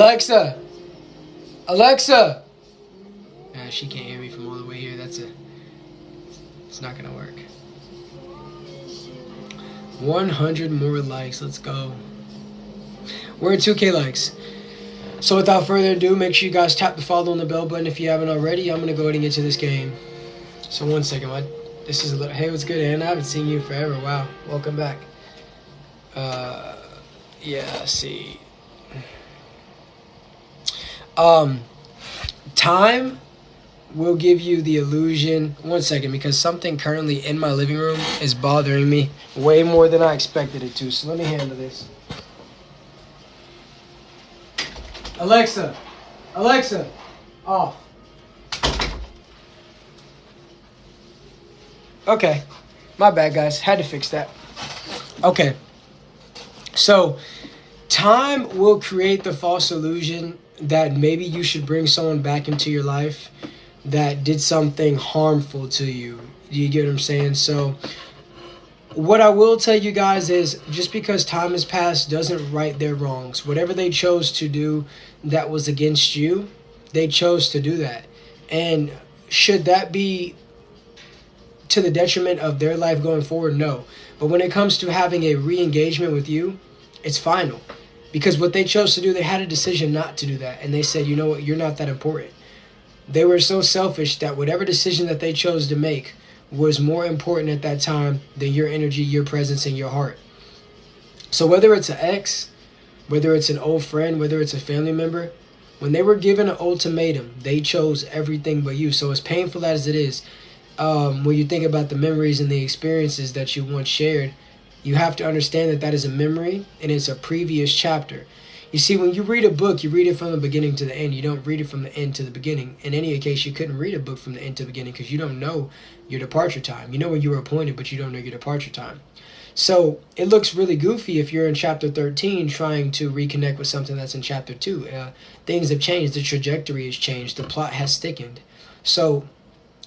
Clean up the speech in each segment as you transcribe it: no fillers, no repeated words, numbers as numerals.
Alexa! Alexa! She can't hear me from all the way here. It's not gonna work. 100 more likes. Let's go. We're at 2K likes. So without further ado, make sure you guys tap the follow and the bell button if you haven't already. I'm gonna go ahead and get to this game. So 1 second, this is a little. Hey, what's good, Anna? I haven't seen you forever. Wow, welcome back. Yeah. See. Time will give you the illusion. 1 second, because something currently in my living room is bothering me way more than I expected it to. So let me handle this. Alexa, off. Okay, my bad, guys. Had to fix that. Okay, so time will create the false illusion that maybe you should bring someone back into your life that did something harmful to you. Do you get what I'm saying? So what I will tell you guys is, just because time has passed doesn't right their wrongs. Whatever they chose to do that was against you, they chose to do that. And should that be to the detriment of their life going forward? No. But when it comes to having a re-engagement with you, it's final. Because what they chose to do, they had a decision not to do that. And they said, you know what, you're not that important. They were so selfish that whatever decision that they chose to make was more important at that time than your energy, your presence, and your heart. So whether it's an ex, whether it's an old friend, whether it's a family member, when they were given an ultimatum, they chose everything but you. So as painful as it is, when you think about the memories and the experiences that you once shared, you have to understand that that is a memory and it's a previous chapter. You see, when you read a book, you read it from the beginning to the end. You don't read it from the end to the beginning. In any case, you couldn't read a book from the end to the beginning because you don't know your departure time. You know when you were appointed, but you don't know your departure time. So it looks really goofy if you're in chapter 13 trying to reconnect with something that's in chapter 2. Things have changed. The trajectory has changed. The plot has thickened. So,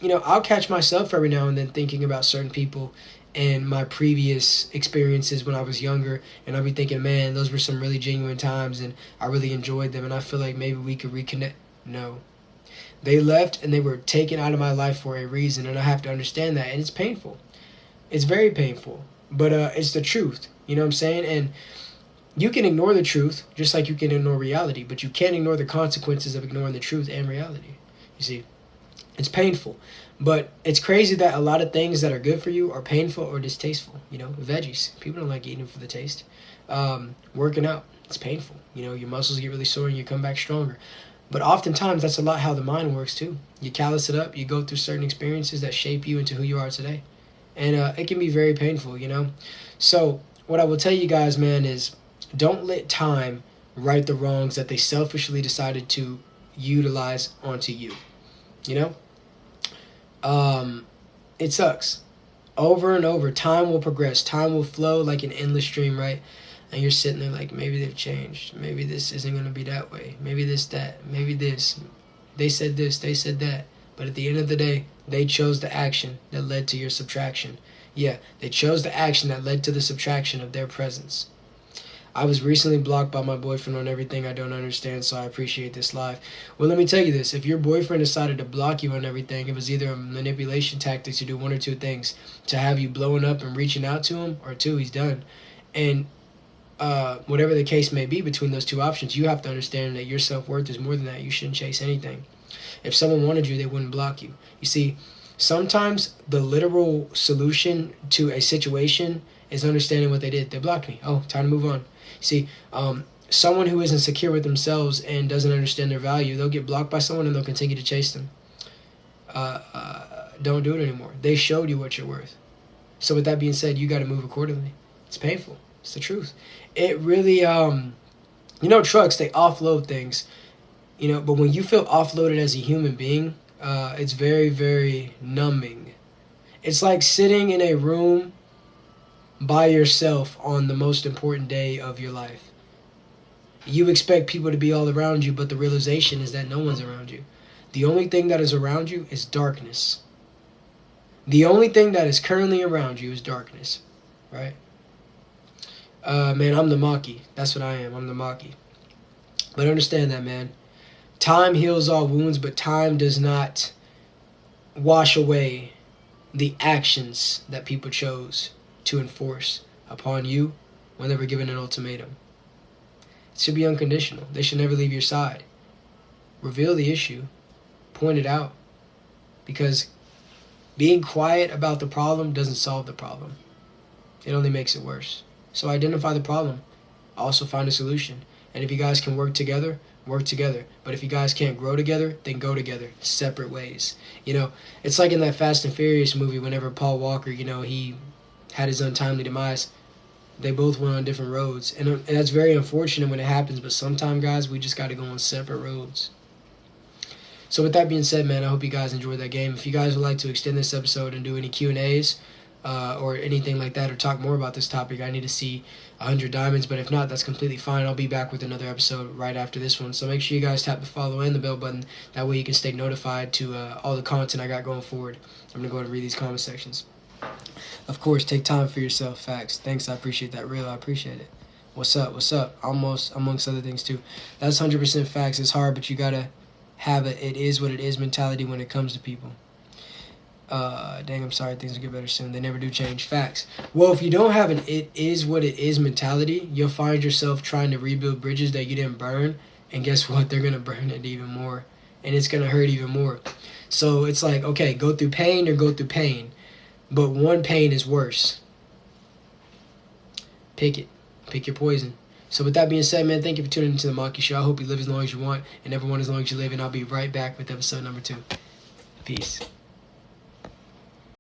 I'll catch myself every now and then thinking about certain people and my previous experiences when I was younger, and I'll be thinking, man, those were some really genuine times and I really enjoyed them, and I feel like maybe we could reconnect. No. They left and they were taken out of my life for a reason, and I have to understand that, and it's painful. It's very painful, but it's the truth. You know what I'm saying? And you can ignore the truth just like you can ignore reality, but you can't ignore the consequences of ignoring the truth and reality. You see? It's painful, but it's crazy that a lot of things that are good for you are painful or distasteful. Veggies. People don't like eating them for the taste. Working out, it's painful. Your muscles get really sore and you come back stronger. But oftentimes, that's a lot how the mind works too. You callous it up. You go through certain experiences that shape you into who you are today. And it can be very painful, So what I will tell you guys, man, is don't let time right the wrongs that they selfishly decided to utilize onto you. It sucks. Over and over, time will progress. Time will flow like an endless stream, right? And you're sitting there like, maybe they've changed. Maybe this isn't going to be that way. Maybe this, that. Maybe this. They said this. They said that. But at the end of the day, they chose the action that led to your subtraction. Yeah, they chose the action that led to the subtraction of their presence. I was recently blocked by my boyfriend on everything I don't understand, so I appreciate this live. Well, let me tell you this. If your boyfriend decided to block you on everything, it was either a manipulation tactic to do one or two things. To have you blowing up and reaching out to him, or two, he's done. And whatever the case may be between those two options, you have to understand that your self-worth is more than that. You shouldn't chase anything. If someone wanted you, they wouldn't block you. You see, sometimes the literal solution to a situation is understanding what they did. They blocked me. Oh, time to move on. See, someone who isn't secure with themselves and doesn't understand their value, they'll get blocked by someone and they'll continue to chase them. Don't do it anymore. They showed you what you're worth. So with that being said, you got to move accordingly. It's painful. It's the truth. It really, trucks, they offload things, but when you feel offloaded as a human being, it's very, very numbing. It's like sitting in a room by yourself on the most important day of your life. You expect people to be all around you, but the realization is that no one's around you. The only thing that is around you is darkness. The only thing that is currently around you is darkness, right? Man, I'm the Maki. That's what I am. I'm the Maki. But understand that, man. Time heals all wounds, but time does not wash away the actions that people chose to enforce upon you when they were given an ultimatum. It should be unconditional. They should never leave your side. Reveal the issue. Point it out. Because being quiet about the problem doesn't solve the problem. It only makes it worse. So identify the problem. Also find a solution. And if you guys can work together, work together. But if you guys can't grow together, then go together. Separate ways. You know, it's like in that Fast and Furious movie whenever Paul Walker, you know, he had his untimely demise. They both went on different roads. And that's very unfortunate when it happens. But sometimes, guys, we just got to go on separate roads. So with that being said, man, I hope you guys enjoyed that game. If you guys would like to extend this episode and do any Q&As or anything like that or talk more about this topic, I need to see 100 diamonds. But if not, that's completely fine. I'll be back with another episode right after this one. So make sure you guys tap the follow and the bell button. That way you can stay notified to all the content I got going forward. I'm going to go ahead and read these comment sections. Of course, take time for yourself. Facts. Thanks. I appreciate that. Real. I appreciate it. What's up? What's up? Almost, amongst other things, too. That's 100% facts. It's hard, but you got to have it is what it is mentality when it comes to people. Dang, I'm sorry, things will get better soon. They never do change. Facts. Well, if you don't have an it is what it is mentality, you'll find yourself trying to rebuild bridges that you didn't burn, and guess what? They're going to burn it even more, and it's going to hurt even more. So it's like, okay, go through pain or go through pain, but one pain is worse. Pick it. Pick your poison. So with that being said, man, thank you for tuning into the Monkey Show. I hope you live as long as you want and never want as long as you live, and I'll be right back with episode number 2. Peace.